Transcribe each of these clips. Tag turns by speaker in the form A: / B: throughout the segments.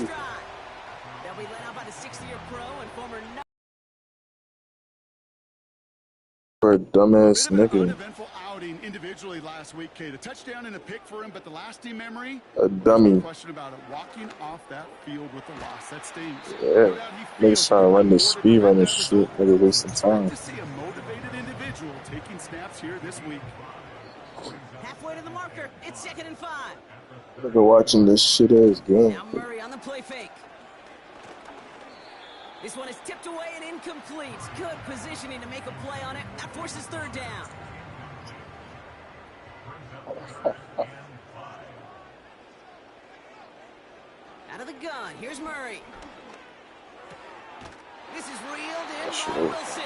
A: drive. They'll be led out by the 60-year pro and former
B: For a dumbass nigga.
C: Uneventful outing individually last week, Kate. A touchdown and a pick for him, but the lasting memory,
B: A dummy.
C: no question about it. Walking off that field with a loss, that stings.
B: Yeah. Niggas trying to run this speed running shit. Nigga wasting time.
C: To see a motivated individual taking snaps here this week.
A: halfway to the marker. It's 2nd and 5.
B: Nigga watching this shit ass game.
A: Now Murray on the play fake. This one is tipped away and incomplete. Good positioning to make a play on it. That forces 3rd down. Out of the gun. Here's Murray. This is reeled in by Wilson.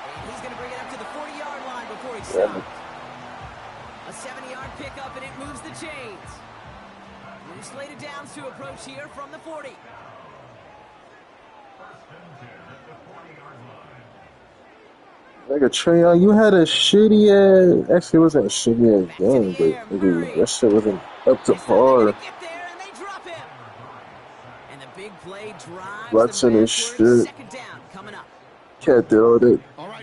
A: And he's going to bring it up to the 40-yard line before he stops. A 70-yard pickup, and it moves the chains. New slated downs to approach here from the 40.
B: Nigga, Trae Young, you had a shitty ass. Actually, it wasn't a shitty ass game, but nigga, that shit wasn't up to par. Watching this shit. Cat did all that.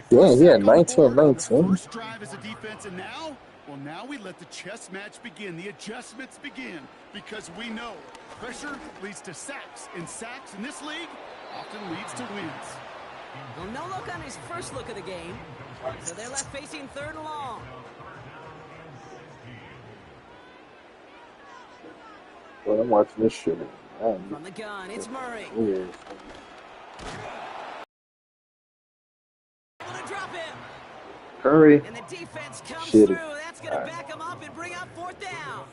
B: Damn, he had 19-19.
C: First drive as a defense, and now we let the chess match begin. The adjustments begin, because we know pressure leads to sacks, and sacks in this league often leads to wins.
A: Well, no look on his first look of the game, so they're left facing 3rd and long.
B: Well, I'm watching this shit.
A: From the gun, it's Murray.
B: Yeah.
A: Drop him.
B: Curry.
A: And the defense comes
B: Shitty.
A: through. That's going to back him up and bring up 4th down.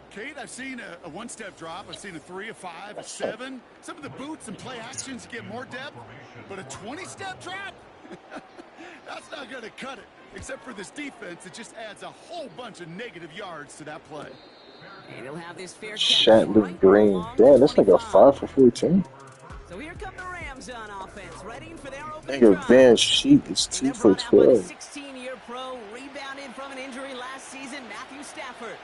C: Kate, I've seen a one-step drop. I've seen a 3, a 5, a 7. Some of the boots and play actions get more depth, but a 20-step drop? That's not going to cut it. Except for this defense, it just adds a whole bunch of negative yards to that play.
A: And he'll have this fair
B: Shatley Green. Damn, this nigga 5 for 14.
A: So here come the Rams on offense, ready for their opening
B: Nigga,
A: drive.
B: Van Sheep is 2 for 12.
A: 16-year pro, rebounded from an injury last season, Matthew Stafford.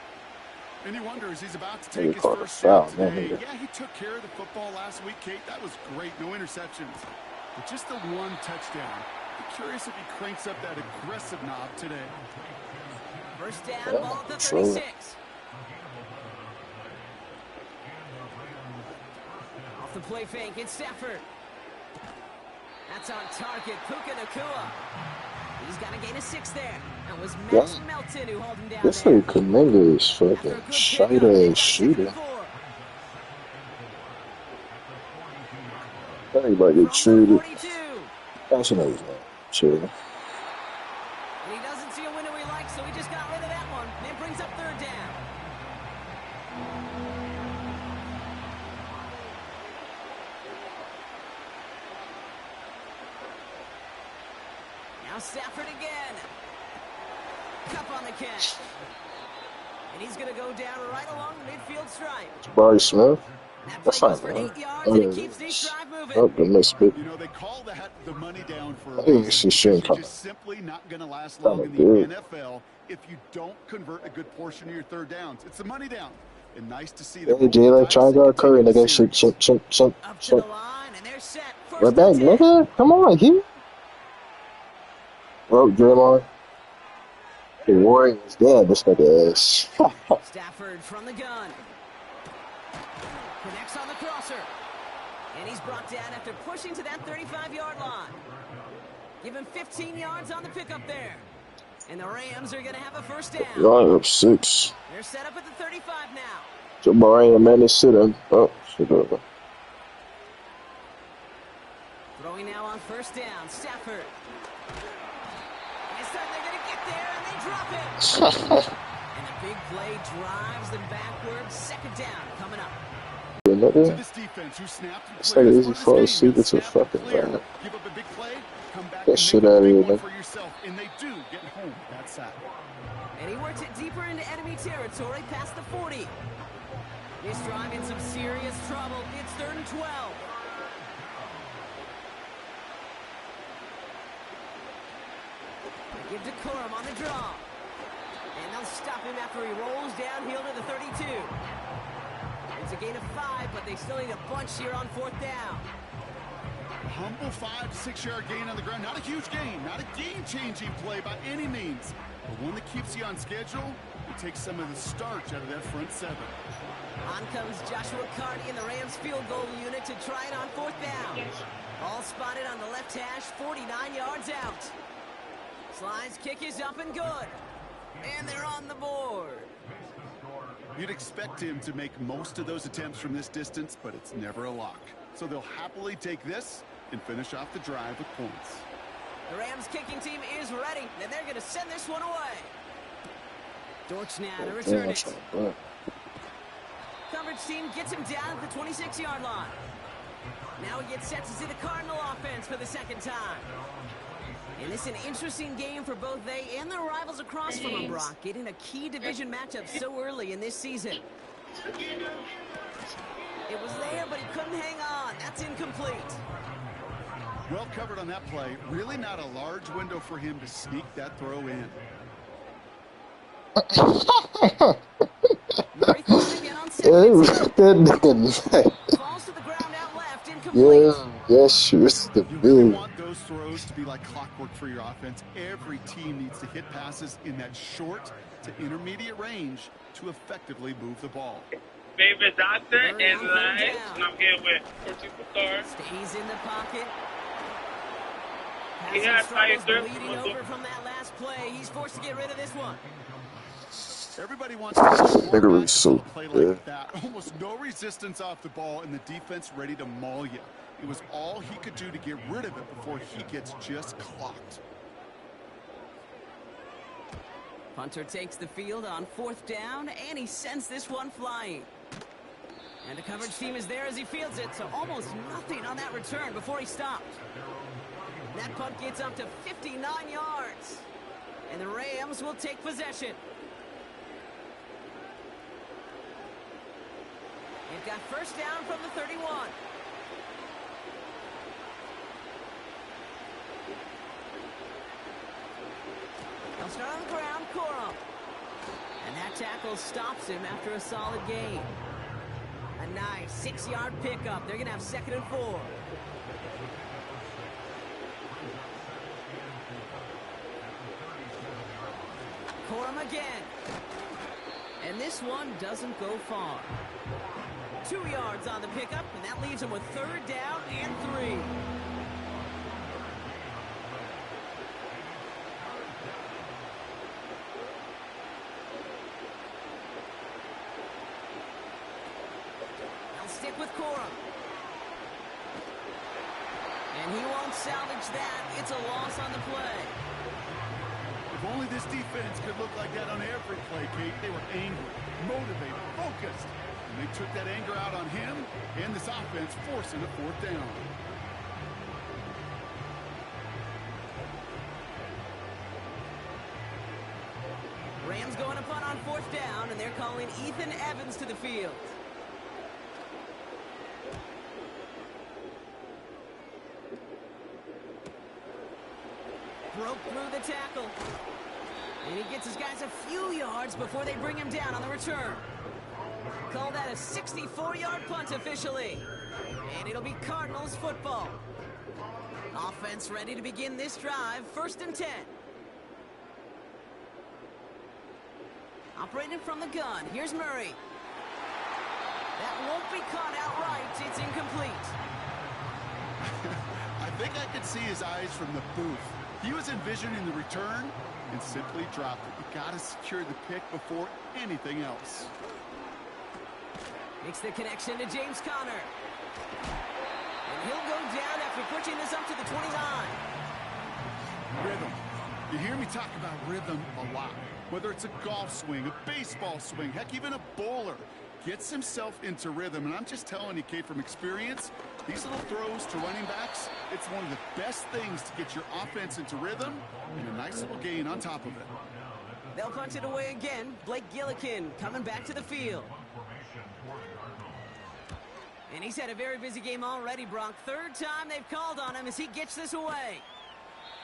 C: And he wonders, he's about to take his
B: called a
C: first
B: foul,
C: shot
B: man,
C: today.
B: nigga.
C: Yeah, he took care of the football last week, Kate. That was great. No interceptions. But just the one touchdown. I'm curious if he cranks up that aggressive knob today.
A: First down, ball at the 36. Off the play fake, it's Stafford. That's on target, Puka Nacua. He's got to gain a 6 there. That was Max Melton who hauled him down.
B: This nigga Kaminga is fucking shite ass shooter. That ain't about to get traded. Actually, no, he's not. Chill.
A: And he doesn't see a window he likes, so he just got rid of that one. And it brings up 3rd down. Now Stafford again. Cup on the catch. And he's going to go down right along the midfield stripe.
B: Jabari Smith.
A: That's fine, man.
B: Oh, the next bit.
C: You know, they call that the money down for
B: I think this is shit coming.
C: It's simply not going to last long in the NFL if you don't convert a good portion of your 3rd downs. It's the money down. And nice to see that.
B: Hey, Jalen, try to guard Curry, nigga. Shit. We're back, nigga. Come on, here. Oh, Draymond. The Warriors, damn, this nigga ass.
A: Stafford from the gun. Connects on the crosser. And he's brought down after pushing to that 35-yard line. Give him 15 yards on the pickup there. And the Rams are going to have a first down.
B: Y'all up 6.
A: They're set up at the 35 now.
B: Jabari and Manny sit him. Oh, shit over.
A: Throwing now on first down. Stafford. This time they're going to get there, and they drop it. And the big play drives them backwards. 2nd down coming up.
B: Nigga. It's like easy for a secret to fucking bad. That shit out of here, man.
C: And they do get home that sack.
A: And he works it deeper into enemy territory past the 40. This drive in some serious trouble. It's 3rd and 12. They give to Corum on the draw. And they'll stop him after he rolls downhill to the 32. It's a a gain of 5, but they still need a bunch here on 4th down.
C: A humble 5 to 6 yard gain on the ground. Not a huge gain, not a game-changing play by any means, but one that keeps you on schedule and takes some of the starch out of that front 7.
A: On comes Joshua Carty in the Rams field goal unit to try it on 4th down. All spotted on the left hash, 49 yards out. Sly's kick is up and good. And they're on the board.
C: You'd expect him to make most of those attempts from this distance, but it's never a lock. So they'll happily take this and finish off the drive with points.
A: The Rams kicking team is ready, and they're going to send this one away. Dortch now to return it. Coverage team gets him down at the 26-yard line. Now he gets set to see the Cardinal offense for the second time. And it's an interesting game for both they and their rivals across from them, Brock, getting a key division matchup so early in this season. It was there, but he couldn't hang on. That's incomplete.
C: Well covered on that play. Really not a large window for him to sneak that throw in.
A: Murray throws it again on second. Falls to the ground out left, incomplete.
B: Yes, shoots the
C: You really
B: bill.
C: want those throws to be like clockwork for your offense. Every team needs to hit passes in that short to intermediate range to effectively move the ball.
D: Favorite doctor and live, and I'm here with Portugal Star.
A: Stays in the pocket.
D: He
A: Passing
D: has
A: struggles
D: higher
A: bleeding
D: third.
A: over from that last play. He's forced to get rid of this one.
C: Everybody wants to see
B: Nigga really so
C: play
B: good.
C: like that. Almost no resistance off the ball, and the defense ready to maul you. It was all he could do to get rid of it before he gets just clocked.
A: Punter takes the field on 4th down, and he sends this one flying. And the coverage team is there as he fields it, so almost nothing on that return before he stopped. That punt gets up to 59 yards. And the Rams will take possession. They've got first down from the 31. They'll start on the ground, Corum. And that tackle stops him after a solid gain. A nice 6-yard pickup. They're going to have 2nd and 4. Corum again. And this one doesn't go far. 2 yards on the pickup, and that leaves him with 3rd down and 3. They'll stick with Corum. And he won't salvage that. It's a loss on the play.
C: If only this defense could look like that on every play, Kate. They were angry, motivated, focused. And they took that anger out on him and this offense, forcing a 4th down.
A: Rams going to punt on 4th down, and they're calling Ethan Evans to the field. Broke through the tackle. And he gets his guys a few yards before they bring him down on the return. Call that a 64-yard punt officially. And it'll be Cardinals football. Offense ready to begin this drive. 1st and 10. Operating from the gun. Here's Murray. That won't be caught outright. It's incomplete.
C: I think I could see his eyes from the booth. He was envisioning the return and simply dropped it. You got to secure the pick before anything else.
A: Makes the connection to James Conner. And he'll go down after pushing this up to the 29.
C: Rhythm. You hear me talk about rhythm a lot. Whether it's a golf swing, a baseball swing, heck, even a bowler gets himself into rhythm. And I'm just telling you, Kate, from experience, these little throws to running backs, it's one of the best things to get your offense into rhythm and a nice little gain on top of it.
A: They'll punch it away again. Blake Gillikin coming back to the field. And he's had a very busy game already, Brock. 3rd time they've called on him as he gets this away.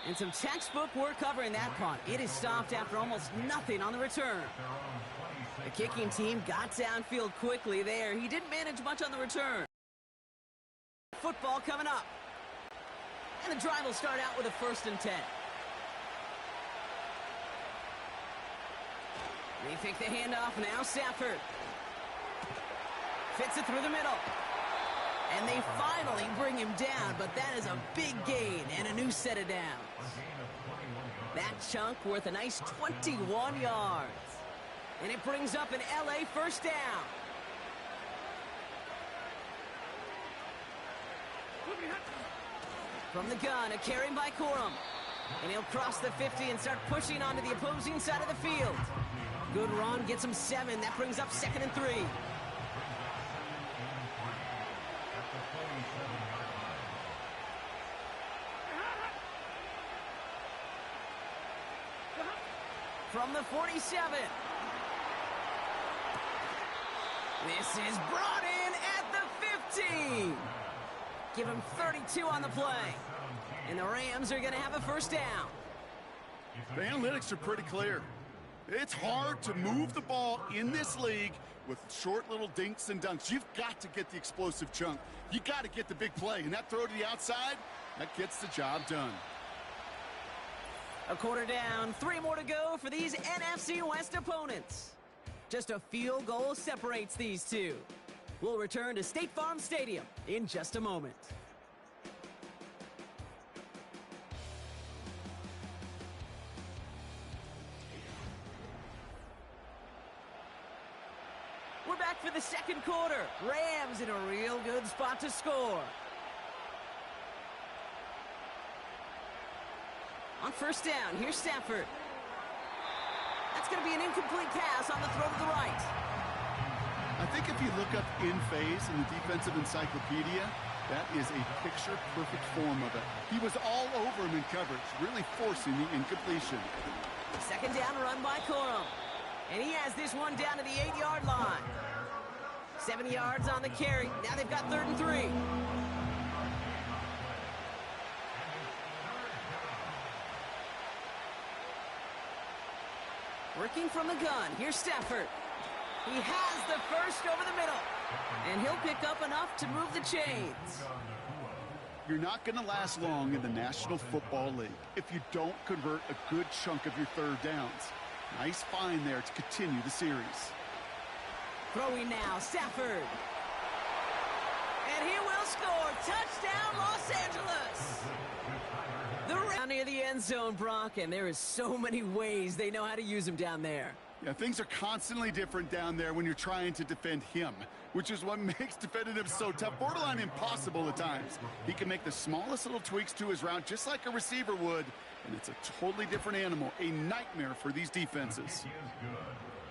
A: And some textbook work covering that punt. It is stopped after almost nothing on the return. The kicking team got downfield quickly there. He didn't manage much on the return. Football coming up. And the drive will start out with a 1st and 10. They take the handoff now. Stafford fits it through the middle. And they finally bring him down, but that is a big gain and a new set of downs. That chunk worth a nice 21 yards. And it brings up an LA 1st down. From the gun, a carry by Corum. And he'll cross the 50 and start pushing onto the opposing side of the field. Good run, gets him 7. That brings up 2nd and 3. From the 47. This is brought in at the 15. Give him 32 on the play. And the Rams are going to have a 1st down.
C: The analytics are pretty clear. It's hard to move the ball in this league with short little dinks and dunks. You've got to get the explosive chunk. You got to get the big play. And that throw to the outside, that gets the job done.
A: A quarter down, 3 more to go for these NFC West opponents. Just a field goal separates these two. We'll return to State Farm Stadium in just a moment. We're back for the 2nd quarter. Rams in a real good spot to score. On 1st down, here's Stafford. That's going to be an incomplete pass on the throw to the right.
C: I think if you look up in phase in the defensive encyclopedia, that is a picture-perfect form of it. He was all over him in coverage, really forcing the incompletion.
A: 2nd down run by Corum. And he has this one down to the 8-yard line. 7 yards on the carry. Now they've got 3rd and 3. Working from the gun. Here's Stafford. He has the 1st over the middle. And he'll pick up enough to move the chains.
C: You're not going to last long in the National Football League if you don't convert a good chunk of your 3rd downs. Nice find there to continue the series.
A: Throwing now, Stafford. And he will score. Touchdown, Los Angeles. Down near the end zone, Brock, and there is so many ways they know how to use him down there.
C: Yeah, things are constantly different down there when you're trying to defend him, which is what makes defending him so tough, borderline impossible at times. He can make the smallest little tweaks to his route just like a receiver would, and it's a totally different animal, a nightmare for these defenses.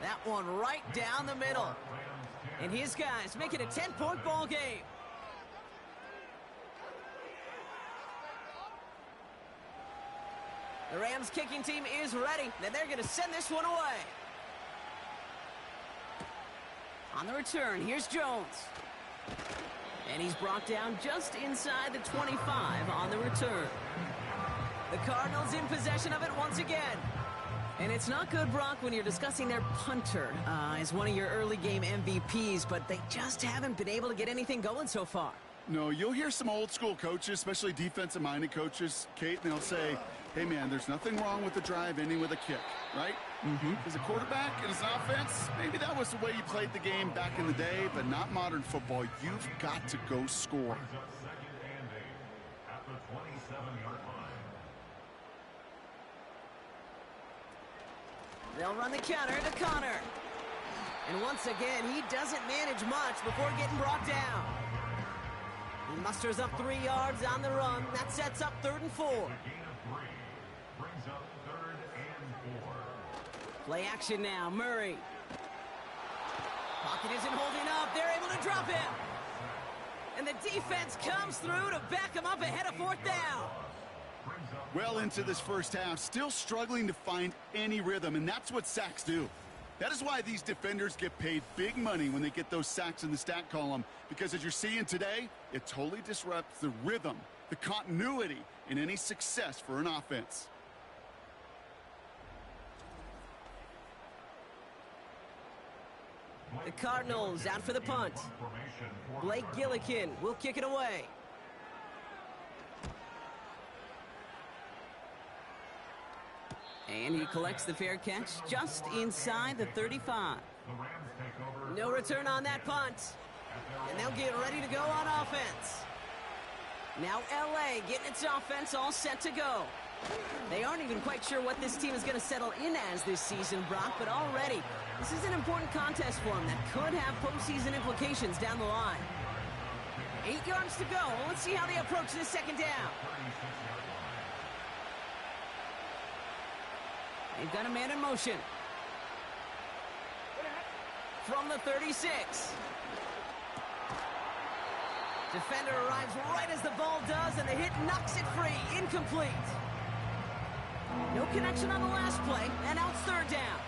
A: That one right down the middle. And his guys make it a 10-point ball game. The Rams kicking team is ready, and they're going to send this one away. On the return, here's Jones. And he's brought down just inside the 25 on the return. The Cardinals in possession of it once again. And it's not good, Brock, when you're discussing their punter as one of your early game MVPs, but they just haven't been able to get anything going so far.
C: No, you'll hear some old school coaches, especially defensive-minded coaches, Kate, and they'll say, hey, man, there's nothing wrong with the drive ending with a kick, right? As a quarterback and as an offense, maybe that was the way you played the game back in the day, but not modern football. You've got to go score.
A: They'll run the counter to Connor. And once again, he doesn't manage much before getting brought down. He musters up 3 yards on the run. That sets up 3rd and 4. Play action now, Murray. Pocket isn't holding up. They're able to drop him. And the defense comes through to back him up ahead of 4th down.
C: Well into this first half, still struggling to find any rhythm, and that's what sacks do. That is why these defenders get paid big money when they get those sacks in the stat column, because as you're seeing today, it totally disrupts the rhythm, the continuity in any success for an offense.
A: The Cardinals out for the punt. Blake Gillikin will kick it away. And he collects the fair catch just inside the 35. No return on that punt. And they'll get ready to go on offense. Now LA getting its offense all set to go. They aren't even quite sure what this team is going to settle in as this season, Brock, but already this is an important contest for them that could have postseason implications down the line. 8 yards to go. Well, let's see how they approach this second down. They've got a man in motion. From the 36. Defender arrives right as the ball does, and the hit knocks it free. Incomplete. No connection on the last play, and now it's third down.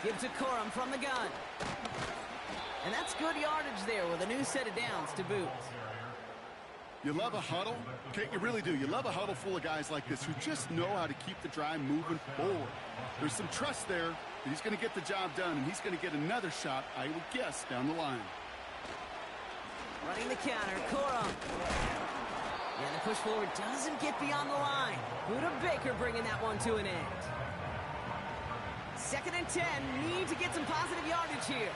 A: Give to Corum from the gun. And that's good yardage there with a new set of downs to boot.
C: You love a huddle? Okay, you really do. You love a huddle full of guys like this who just know how to keep the drive moving forward. There's some trust there that he's going to get the job done, and he's going to get another shot, I would guess, down the line.
A: Running the counter, Corum. And the push forward doesn't get beyond the line. Buda Baker bringing that one to an end. 2nd and 10, need to get some positive yardage here.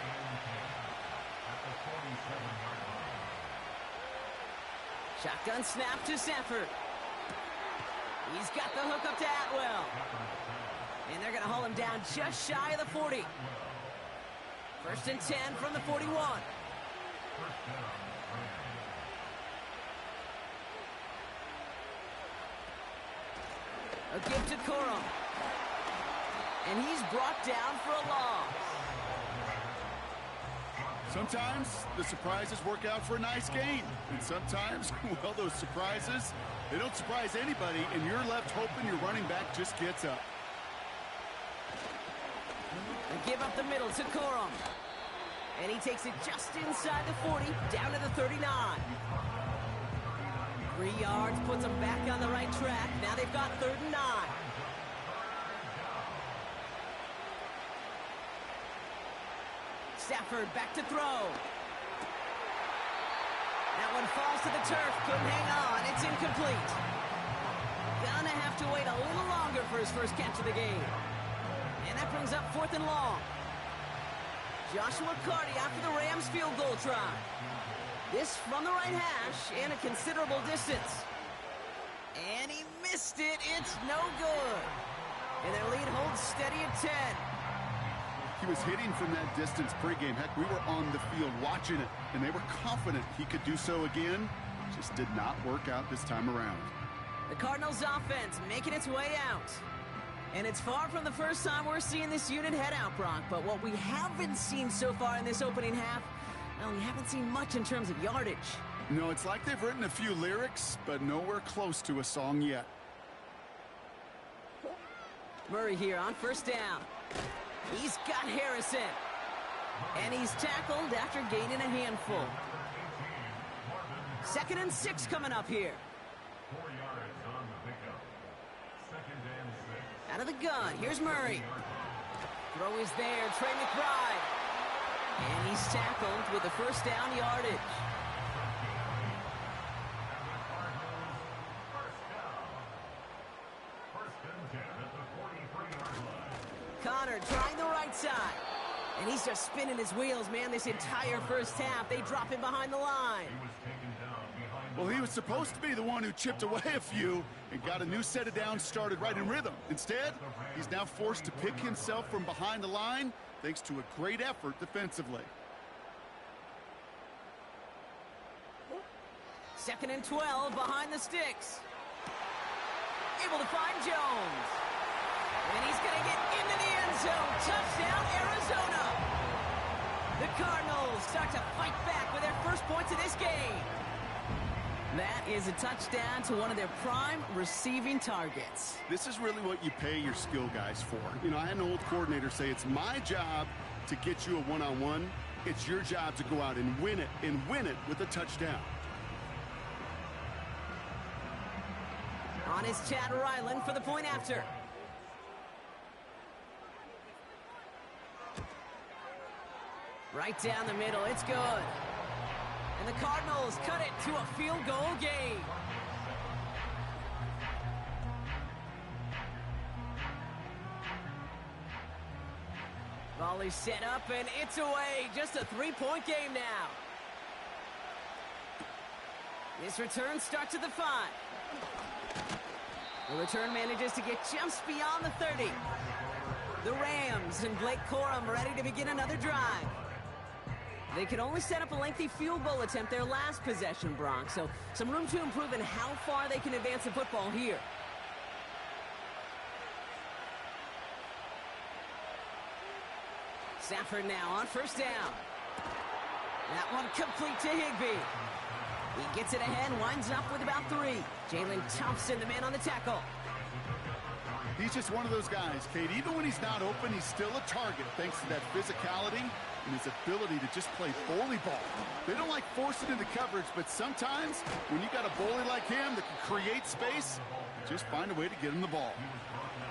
A: Shotgun snap to Sanford. He's got the hook up to Atwell. And they're going to haul him down just shy of the 40. 1st and 10 from the 41. A give to Corum. And he's brought down for a loss.
C: Sometimes the surprises work out for a nice game. And sometimes, well, those surprises, they don't surprise anybody, and you're left hoping your running back just gets up.
A: They give up the middle to Corum. And he takes it just inside the 40, down to the 39. 3 yards puts them back on the right track. Now they've got 3rd and 9. Stafford back to throw. That one falls to the turf. Couldn't hang on. It's incomplete. Gonna have to wait a little longer for his first catch of the game. And that brings up 4th and long. Joshua Carty after the Rams field goal try. This from the right hash and a considerable distance. And he missed it. It's no good. And their lead holds steady at 10.
C: He was hitting from that distance pregame. Heck, we were on the field watching it, and they were confident he could do so again. Just did not work out this time around.
A: The Cardinals offense making its way out. And it's far from the first time we're seeing this unit head out, Brock. But what we haven't seen so far in this opening half, well, we haven't seen much in terms of yardage.
C: No, it's like they've written a few lyrics, but nowhere close to a song yet.
A: Murray here on 1st down. He's got Harrison. And he's tackled after gaining a handful. 2nd and 6 coming up here. Out of the gun, here's Murray. Throw is there, Trey McBride. And he's tackled with the 1st down yardage. Connor trying the right side. And he's just spinning his wheels, man, this entire first half. They drop him behind the line.
C: Well, he was supposed to be the one who chipped away a few and got a new set of downs started right in rhythm. Instead, he's now forced to pick himself from behind the line thanks to a great effort defensively.
A: 2nd and 12 behind the sticks. Able to find Jones. And he's going to get into the end zone. Touchdown, Arizona. The Cardinals start to fight back with their first points of this game. That is a touchdown to one of their prime receiving targets.
C: This is really what you pay your skill guys for. You know, I had an old coordinator say it's my job to get you a one-on-one. It's your job to go out and win it with a touchdown.
A: On is Chad Ryland for the point after. Right down the middle, it's good. And the Cardinals cut it to a field goal game. Volley set up and it's away. Just a 3-point game now. This return starts at the 5. The return manages to get just beyond the 30. The Rams and Blake Corum ready to begin another drive. They could only set up a lengthy field goal attempt their last possession, Bronx, so some room to improve in how far they can advance the football here. Stafford now on first down. That one complete to Higbee. He gets it ahead, winds up with about 3. Jalen Thompson, the man on the tackle.
C: He's just one of those guys, Kate. Even when he's not open, he's still a target thanks to that physicality and his ability to just play bully ball. They don't like forcing into coverage, but sometimes when you got a bully like him that can create space, just find a way to get him the ball.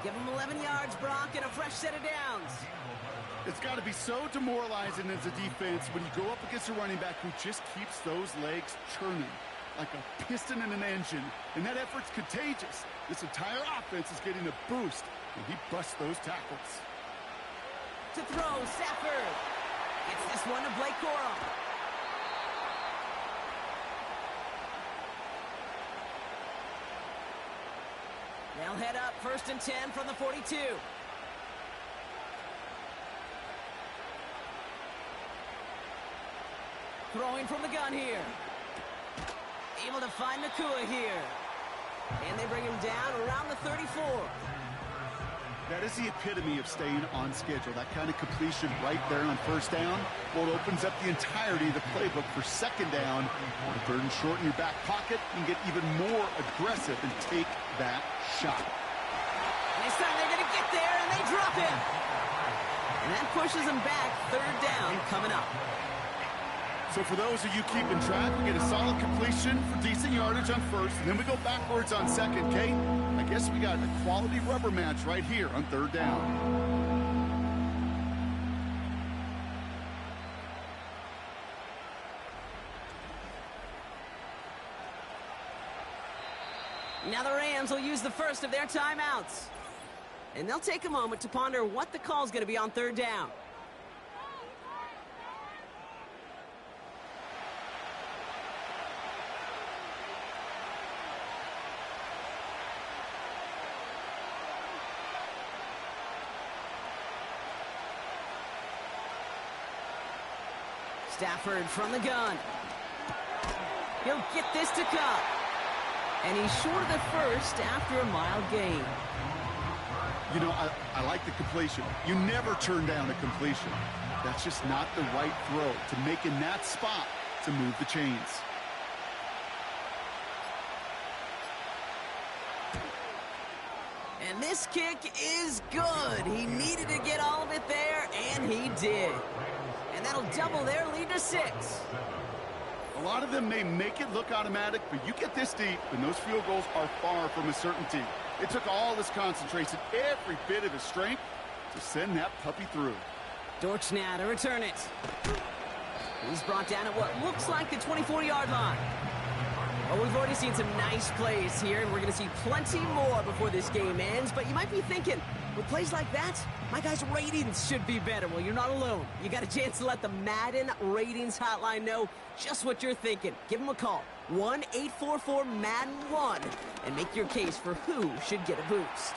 A: Give him 11 yards, Brock, and a fresh set of downs.
C: It's got to be so demoralizing as a defense when you go up against a running back who just keeps those legs churning like a piston in an engine, and that effort's contagious. This entire offense is getting a boost, and he busts those tackles.
A: To throw, Stafford. Gets this one to Blake Corum. They'll head up 1st and 10 from the 42. Throwing from the gun here. Able to find Nakua here. And they bring him down around the 34.
C: That is the epitome of staying on schedule. That kind of completion right there on first down. Well, it opens up the entirety of the playbook for second down. The third and short in your back pocket. You can get even more aggressive and take that shot.
A: And this time they're going to get there, and they drop him. And that pushes them back. Third down coming up.
C: So for those of you keeping track, we get a solid completion for decent yardage on first, and then we go backwards on second, Kate. I guess we got a quality rubber match right here on third down.
A: Now the Rams will use the first of their timeouts. And they'll take a moment to ponder what the call's going to be on third down. Stafford from the gun. He'll get this to Cup. And he's short of the first after a mild gain.
C: You know, I like the completion. You never turn down a completion. That's just not the right throw to make in that spot to move the chains.
A: And this kick is good. He needed to get all of it there, and he did. And that'll double their lead to 6.
C: A lot of them may make it look automatic, but you get this deep, and those field goals are far from a certainty. It took all his concentration, every bit of his strength, to send that puppy through.
A: Dortch now to return it. He's brought down at what looks like the 24-yard line. Well, we've already seen some nice plays here, and we're going to see plenty more before this game ends. But you might be thinking, with plays like that, my guys' ratings should be better. Well, you're not alone. You got a chance to let the Madden Ratings Hotline know just what you're thinking. Give them a call, 1-844-MADDEN1, and make your case for who should get a boost.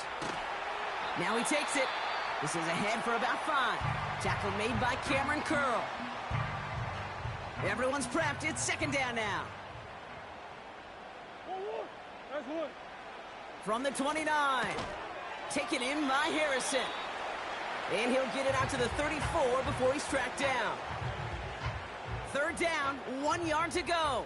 A: Now he takes it. This is ahead for about 5. Tackle made by Cameron Curl. Everyone's prepped. It's second down now. From the 29. Taken in by Harrison. And he'll get it out to the 34 before he's tracked down. Third down, 1 yard to go.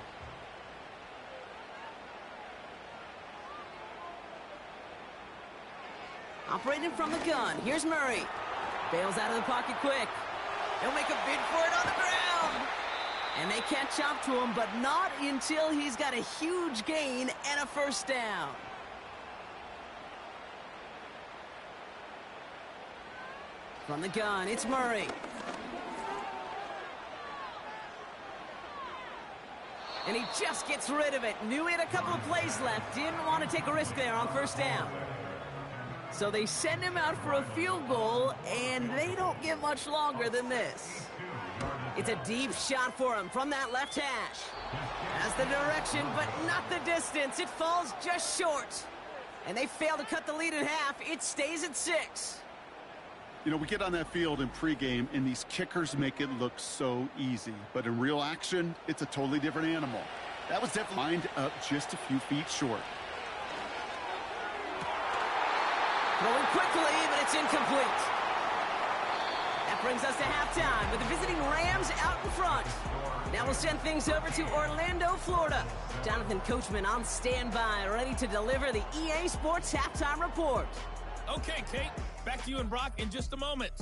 A: Operating from the gun, here's Murray. Bails out of the pocket quick. He'll make a bid for it on the ground. And they catch up to him, but not until he's got a huge gain and a first down. From the gun, it's Murray. And he just gets rid of it. Knew he had a couple of plays left. Didn't want to take a risk there on first down. So they send him out for a field goal, and they don't get much longer than this. It's a deep shot for him from that left hash. Has the direction, but not the distance. It falls just short. And they fail to cut the lead in half. It stays at 6.
C: You know, we get on that field in pregame, and these kickers make it look so easy. But in real action, it's a totally different animal. That was definitely lined up just a few feet short.
A: Throwing quickly, but it's incomplete. That brings us to halftime with the visiting Rams out in front. Now we'll send things over to Orlando, Florida. Jonathan Coachman on standby, ready to deliver the EA Sports Halftime Report.
E: Okay, Kate, back to you and Brock in just a moment.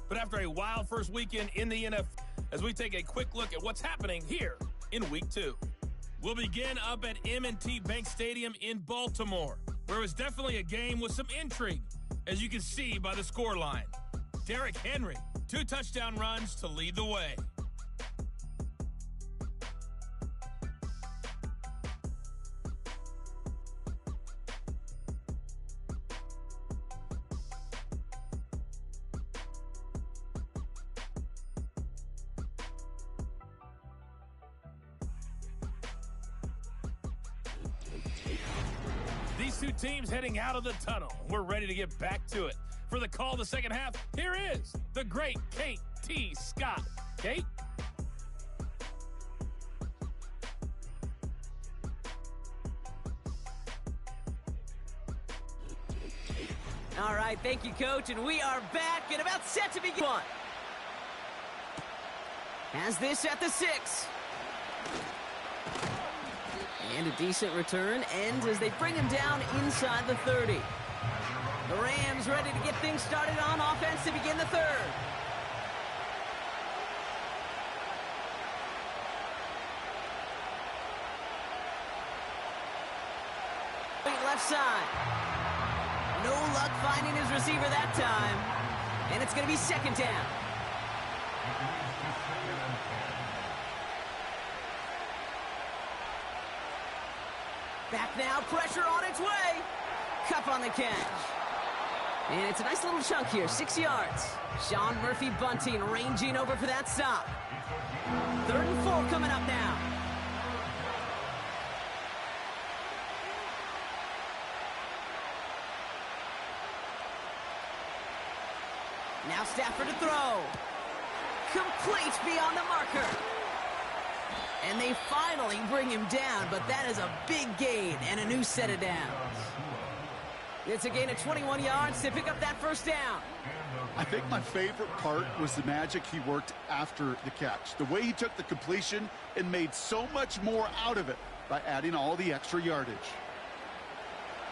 E: But after a wild first weekend in the NFL, as we take a quick look at what's happening here in Week 2. We'll begin up at M&T Bank Stadium in Baltimore, where it was definitely a game with some intrigue, as you can see by the scoreline. Derrick Henry, 2 touchdown runs to lead the way. These two teams heading out of the tunnel. We're ready to get back to it. For the call of the second half, here is the great Kate T. Scott. Kate?
A: All right, thank you, Coach, and we are back and about set to begin. Has this at the 6. And a decent return ends as they bring him down inside the 30. The Rams ready to get things started on offense to begin the 3rd. Left side. No luck finding his receiver that time. And it's going to be 2nd down. Back now, pressure on its way. Cup on the catch. And it's a nice little chunk here, 6 yards. Sean Murphy-Bunting ranging over for that stop. 3rd and 4 coming up now. Now Stafford to throw. Complete beyond the marker. And they finally bring him down, but that is a big gain and a new set of downs. It's a gain of 21 yards to pick up that first down.
C: I think my favorite part was the magic he worked after the catch. The way he took the completion and made so much more out of it by adding all the extra yardage.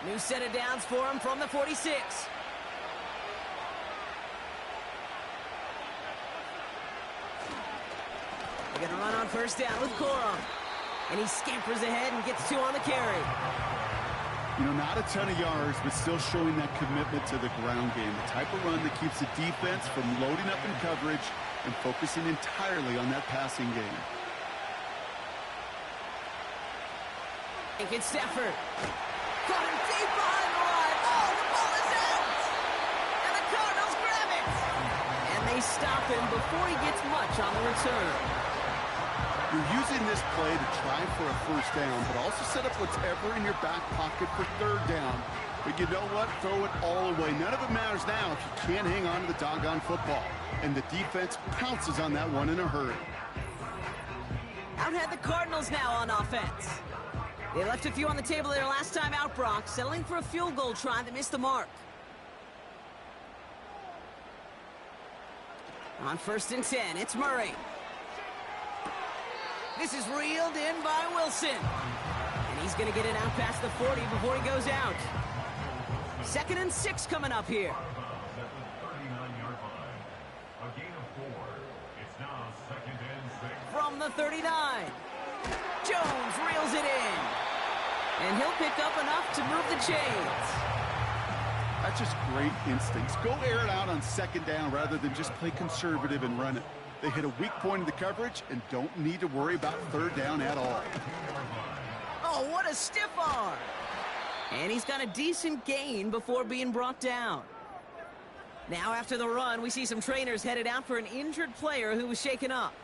A: New set of downs for him from the 46. They're going to run on first down with Corum. And he scampers ahead and gets 2 on the carry.
C: You know, not a ton of yards, but still showing that commitment to the ground game. The type of run that keeps the defense from loading up in coverage and focusing entirely on that passing game.
A: It's Stafford. Got him deep behind the line. Oh, the ball is out! And the Cardinals grab it! And they stop him before he gets much on the return.
C: You're using this play to try for a first down, but also set up whatever in your back pocket for 3rd down. But you know what? Throw it all away. None of it matters now if you can't hang on to the doggone football. And the defense pounces on that one in a hurry.
A: Out had the Cardinals now on offense. They left a few on the table their last time out, Brock, settling for a field goal try that missed the mark. On 1st and 10, it's Murray. This is reeled in by Wilson. And he's going to get it out past the 40 before he goes out. 2nd and 6 coming up here. From the 39. Jones reels it in. And he'll pick up enough to move the chains. A
C: That's just great instincts. Go air it out on second down rather than just play conservative and run it. They hit a weak point in the coverage and don't need to worry about third down at all.
A: Oh, what a stiff arm. And he's got a decent gain before being brought down. Now after the run, we see some trainers headed out for an injured player who was shaken up.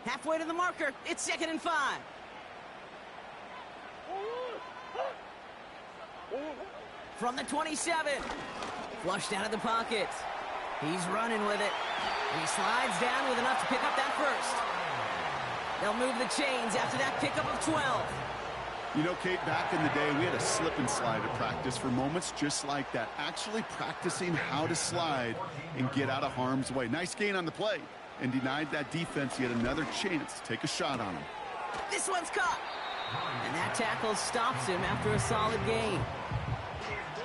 A: Halfway to the marker, it's 2nd and 5. From the 27. Flushed out of the pocket. He's running with it. And he slides down with enough to pick up that first. They'll move the chains after that pickup of 12.
C: You know, Kate, back in the day, we had a slip and slide at practice for moments just like that. Actually practicing how to slide and get out of harm's way. Nice gain on the play. And denied that defense yet another chance to take a shot on him.
A: This one's caught. And that tackle stops him after a solid gain.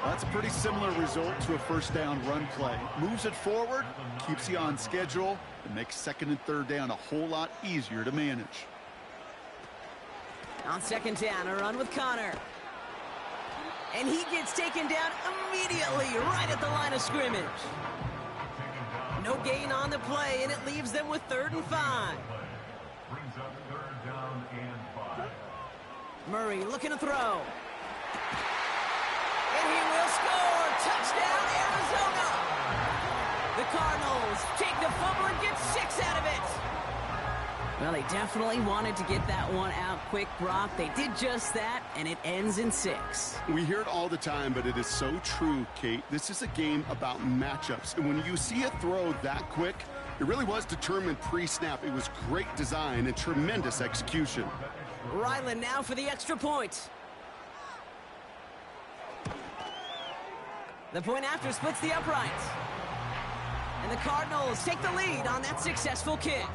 C: That's a pretty similar result to a first down run play. Moves it forward, keeps you on schedule, and makes second and third down a whole lot easier to manage.
A: On second down, a run with Connor. And he gets taken down immediately right at the line of scrimmage. No gain on the play, and it leaves them with 3rd and 5. Murray looking to throw. And he will score! Touchdown, Arizona! The Cardinals take the fumble and get 6 out of it. Well, they definitely wanted to get that one out quick, Brock. They did just that, and it ends in 6.
C: We hear it all the time, but it is so true, Kate. This is a game about matchups. And when you see a throw that quick, it really was determined pre-snap. It was great design and tremendous execution.
A: Ryland now for the extra point. The point after splits the uprights. And the Cardinals take the lead on that successful kick.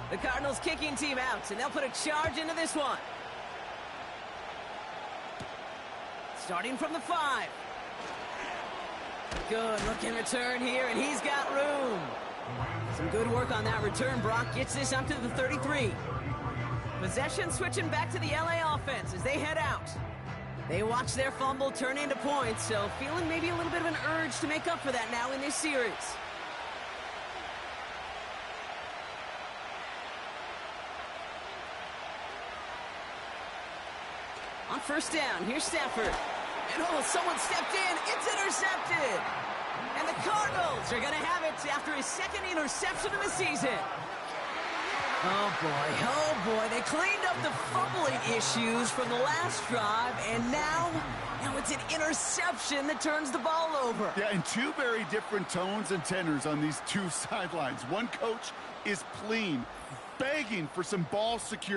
A: The Cardinals kicking team out, and they'll put a charge into this one. Starting from the 5. Good looking return here, and he's got room. Some good work on that return. Brock gets this up to the 33. Possession switching back to the LA offense as they head out. They watch their fumble turn into points, so feeling maybe a little bit of an urge to make up for that now in this series. On first down, here's Stafford. And oh, someone stepped in. It's intercepted. And the Cardinals are going to have it after his 2nd interception of the season. Oh boy, they cleaned up the fumbling issues from the last drive, and now it's an interception that turns the ball over.
C: Yeah, and 2 very different tones and tenors on these 2 sidelines. One coach is pleading, begging for some ball security.